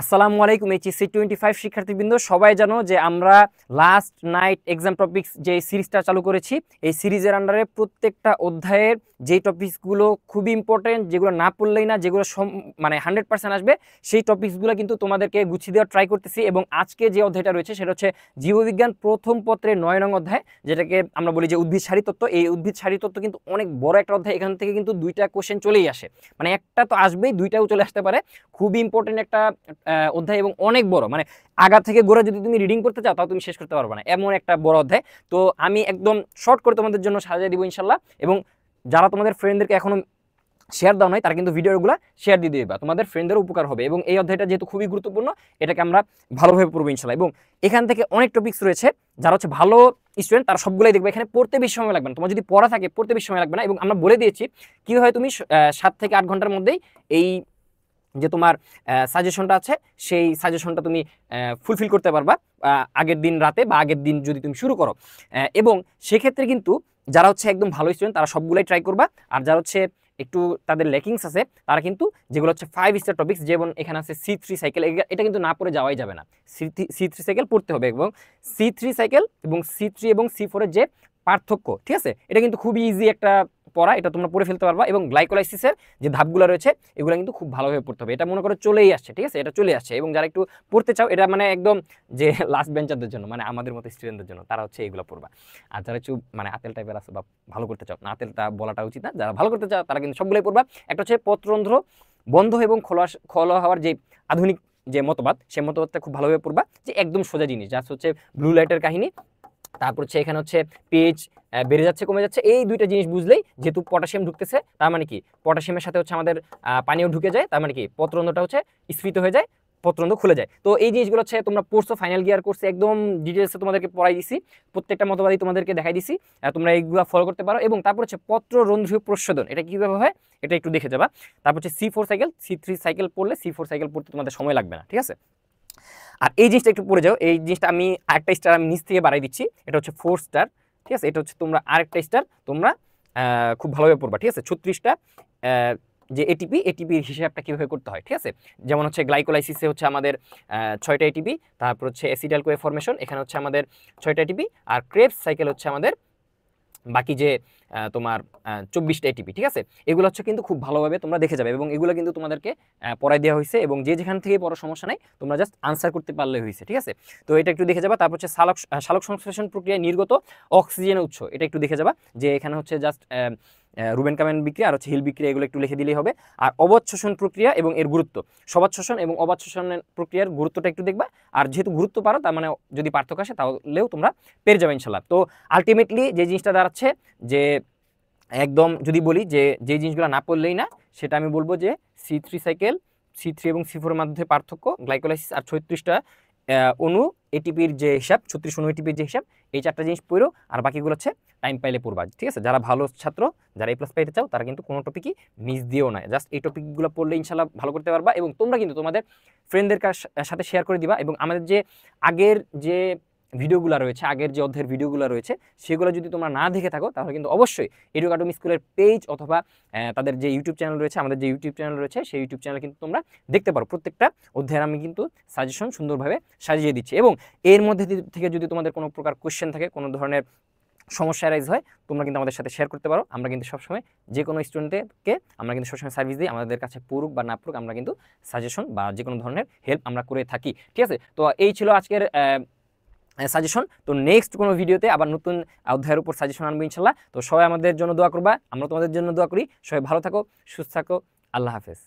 আসসালামু আলাইকুম এইচএসসি 25 শিক্ষার্থীবৃন্দ, সবাই জানো যে আমরা লাস্ট নাইট এক্সাম টপিকস যে সিরিজটা চালু করেছি। এই সিরিজের আন্ডারে প্রত্যেকটা অধ্যায়ের যে টপিকসগুলো খুবই ইম্পর্টেন্ট, যেগুলো না পড়লেই না, যেগুলো মানে 100% আসবে, সেই টপিকসগুলো কিন্তু তোমাদেরকে গুছিয়ে দেওয়ার ট্রাই করতেছি। এবং আজকে যে অধ্যায়টা রয়েছে সেটা হচ্ছে জীববিজ্ঞান প্রথম পত্রের 9 নং অধ্যায়, যেটাকে আমরা বলি যে উদ্ভিদ সারিতত্ত্ব। এই উদ্ভিদ সারিতত্ত্ব কিন্তু অনেক বড় একটা অধ্যায়। এখান থেকে কিন্তু দুইটা কোশ্চেন চলেই আসে, মানে একটা তো আসবেই, দুইটাও চলে আসতে পারে। খুবই ইম্পর্টেন্ট একটা অধ্যায় এবং অনেক বড়, মানে আগা থেকে গোড়া যদি তুমি রিডিং করতে চাও তাও তুমি শেষ করতে পারবে না, এমন একটা বড় অধ্যায়। তো আমি একদম শর্ট করে তোমাদের জন্য সাজিয়ে দিব ইনশাল্লাহ। এবং যারা তোমাদের ফ্রেন্ডদেরকে এখনো শেয়ার দাও নাই তারা কিন্তু ভিডিওগুলো শেয়ার দিয়ে দিবা, তোমাদের ফ্রেন্ডদেরও উপকার হবে। এবং এই অধ্যায়টা যেহেতু খুবই গুরুত্বপূর্ণ, এটাকে আমরা ভালোভাবে পড়বো ইনশাল্লাহ। এবং এখান থেকে অনেক টপিকস রয়েছে, যারা হচ্ছে ভালো স্টুডেন্ট তারা সবগুলোই দেখবে। এখানে পড়তে বেশি সময় লাগবে না, তোমার যদি পড়া থাকে পড়তে বেশি সময় লাগবে না। এবং আমরা বলে দিয়েছি কীভাবে তুমি 7 থেকে 8 ঘন্টার মধ্যেই এই যে তোমার সাজেশনটা আছে সেই সাজেশনটা তুমি ফুলফিল করতে পারবা আগের দিন রাতে বা আগের দিন যদি তুমি শুরু করো। এবং সেক্ষেত্রে কিন্তু যারা হচ্ছে একদম ভালো স্টুডেন্ট তারা সবগুলাই ট্রাই করবা। আর যারা হচ্ছে একটু তাদের ল্যাকিংস আছে তারা কিন্তু যেগুলো হচ্ছে 5 স্টার টপিক্স, যেমন এখানে আছে C3 সাইকেল, এটা কিন্তু না পড়ে যাওয়াই যাবে না। C3 সাইকেল পড়তে হবে। এবং C3 সাইকেল এবং C3 এবং C4 এর যে পার্থক্য, ঠিক আছে, এটা কিন্তু খুবই ইজি একটা পড়া, এটা তোমরা পড়ে ফেলতে পারবা। এবং গ্লাইকোলাইসিসের যে ধাপগুলো রয়েছে এগুলো কিন্তু খুব ভালোভাবে পড়তে হবে। এটা মনে করো চলেই আসছে, ঠিক আছে, এটা চলে আসছে। এবং যারা একটু পড়তে চাও, এটা মানে একদম যে লাস্ট বেঞ্চারদের জন্য, মানে আমাদের মতো স্টুডেন্টদের জন্য, তারা হচ্ছে এগুলো পড়বা। আর যারা একটু মানে আতেল টাইপের আছে বা ভালো করতে চাও, না আতেলটা বলাটা উচিত না, যারা ভালো করতে চাও তারা কিন্তু সবগুলোই পড়বা। একটা হচ্ছে পত্রন্ধ্র বন্ধ এবং খোলা হওয়ার যে আধুনিক যে মতবাদ, সেই মতবাদটা খুব ভালোভাবে পড়বা, যে একদম সোজা জিনিস, যা হচ্ছে ব্লু লাইটের কাহিনী। তারপর হচ্ছে এখানে হচ্ছে পেজ বেড়ে যাচ্ছে কমে যাচ্ছে, এই দুইটা জিনিস বুঝলেই, যেহেতু পটাশিয়াম ঢুকতেছে তার মানে কি পটাশিয়ামের সাথে হচ্ছে আমাদের পানিও ঢুকে যায়, তার মানে কি পত্রন্ধ্রটা হচ্ছে স্ফীত হয়ে যায়, পত্রন্ধ্র খুলে যায়। তো এই জিনিসগুলো হচ্ছে তোমরা পড়ছো, ফাইনাল গিয়ার কোর্সে একদম ডিটেলসে তোমাদেরকে পড়াই দিছি, প্রত্যেকটা মতবাদই তোমাদেরকে দেখাই দিছি, তোমরা এইগুলো ফলো করতে পারো। এবং তারপর হচ্ছে পত্ররন্ধ্রীয় প্রশোধন, এটা কীভাবে হয় এটা একটু দেখে যাবা। তারপর হচ্ছে C4 সাইকেল, C3 সাইকেল পড়লে C4 সাইকেল পড়তে তোমাদের সময় লাগবে না, ঠিক আছে। আর এই জিনিসটা একটু পড়ে যাও, এই জিনিসটা আমি আরেকটা স্টার আমি নিচ থেকে বাড়াই দিচ্ছি, এটা হচ্ছে 4 স্টার, ঠিক আছে। এটা হচ্ছে তোমরা আরেকটা স্টার তোমরা খুব ভালোভাবে পড়বা, ঠিক আছে। 36টা যে এটিপির হিসাবটা কীভাবে করতে হয়, ঠিক আছে। যেমন হচ্ছে গ্লাইকোলাইসিসে হচ্ছে আমাদের 6টা এটিপি, তারপর হচ্ছে অ্যাসিডাল কোয়ে ফরমেশন, এখানে হচ্ছে আমাদের 6টা এটিপি। আর ক্রেবস সাইকেল হচ্ছে আমাদের বাকি যে তোমার 24টা এটিপি, ঠিক আছে। এগুলো হচ্ছে কিন্তু খুব ভালোভাবে তোমরা দেখে যাবে, এবং এগুলো কিন্তু তোমাদেরকে পড়াই দেওয়া হয়েছে, এবং যে যেখান থেকে পড়ার সমস্যা নাই, তোমরা জাস্ট আনসার করতে পারলে হয়েছে, ঠিক আছে। তো এটা একটু দেখে যাবা। তারপর হচ্ছে সালোক সংশ্লেষণ প্রক্রিয়ায় নির্গত অক্সিজেনের উৎস, এটা একটু দেখে যাবা, যে এখানে হচ্ছে জাস্ট রুবেন কামেন বিক্রিয়া আর হচ্ছে হিল বিক্রিয়া, এগুলো একটু লিখে দিলেই হবে। আর অবাধ শোষণ প্রক্রিয়া এবং এর গুরুত্ব, সবাদ শোষণ এবং অবাধ শোষণের প্রক্রিয়ার গুরুত্বটা একটু দেখবা। আর যেহেতু গুরুত্ব পারো, তার মানে যদি পার্থক্য আসে তাহলেও তোমরা পেরে যাবে ইনশাল্লাহ। তো আলটিমেটলি যে জিনিসটা দাঁড়াচ্ছে, যে একদম যদি বলি যে যে জিনিসগুলো না পড়লেই না, সেটা আমি বলবো যে C3 সাইকেল, C3 এবং C4 এর মধ্যে পার্থক্য, গ্লাইকোলাইসিস আর 36টা অণু এটিপির যে হিসাব, 36 অণু এটিপির যে হিসাব, এই 4টা জিনিস পড়ো। আর বাকিগুলো হচ্ছে টাইম পাইলে পড়বা, ঠিক আছে। যারা ভালো ছাত্র, যারা A+ পাইতে চাও, তারা কিন্তু কোনো টপিকই মিস দিও না, জাস্ট এই টপিকগুলো পড়লে ইনশাল্লাহ ভালো করতে পারবা। এবং তোমরা কিন্তু তোমাদের ফ্রেন্ডদের সাথে শেয়ার করে দিবা। এবং আমাদের যে আগের যে ভিডিওগুলো রয়েছে, আগের যে অধ্যায়ের ভিডিওগুলো রয়েছে, সেগুলো যদি তোমরা না দেখে থাকো, তাহলে কিন্তু অবশ্যই এডু একাডেমি স্কুলের পেজ অথবা তাদের যে ইউটিউব চ্যানেল রয়েছে, আমাদের যে ইউটিউব চ্যানেল রয়েছে, সেই ইউটিউব চ্যানেল কিন্তু তোমরা দেখতে পারো। প্রত্যেকটা অধ্যায়ের আমি কিন্তু সাজেশন সুন্দরভাবে সাজিয়ে দিচ্ছি। এবং এর মধ্যে থেকে যদি তোমাদের কোনো প্রকার কোয়েশ্চেন থাকে, কোনো ধরনের সমস্যা রাইজ হয়, তোমরা কিন্তু আমাদের সাথে শেয়ার করতে পারো। আমরা কিন্তু সবসময় যে কোনো স্টুডেন্টকে আমরা কিন্তু সবসময় সার্ভিস দিই, আমাদের কাছে পড়ুক বা না পড়ুক, আমরা কিন্তু সাজেশন বা যে কোনো ধরনের হেল্প আমরা করে থাকি, ঠিক আছে। তো এই ছিল আজকের সাজেশন। তো নেক্সট কোনো ভিডিওতে আবার নতুন অধ্যায়ের উপর সাজেশন আনবো ইনশাল্লাহ। তো সবাই আমাদের জন্য দোয়া করবা, আমরা তোমাদের জন্য দোয়া করি। সবাই ভালো থাকো, সুস্থ থাকো, আল্লাহ হাফেজ।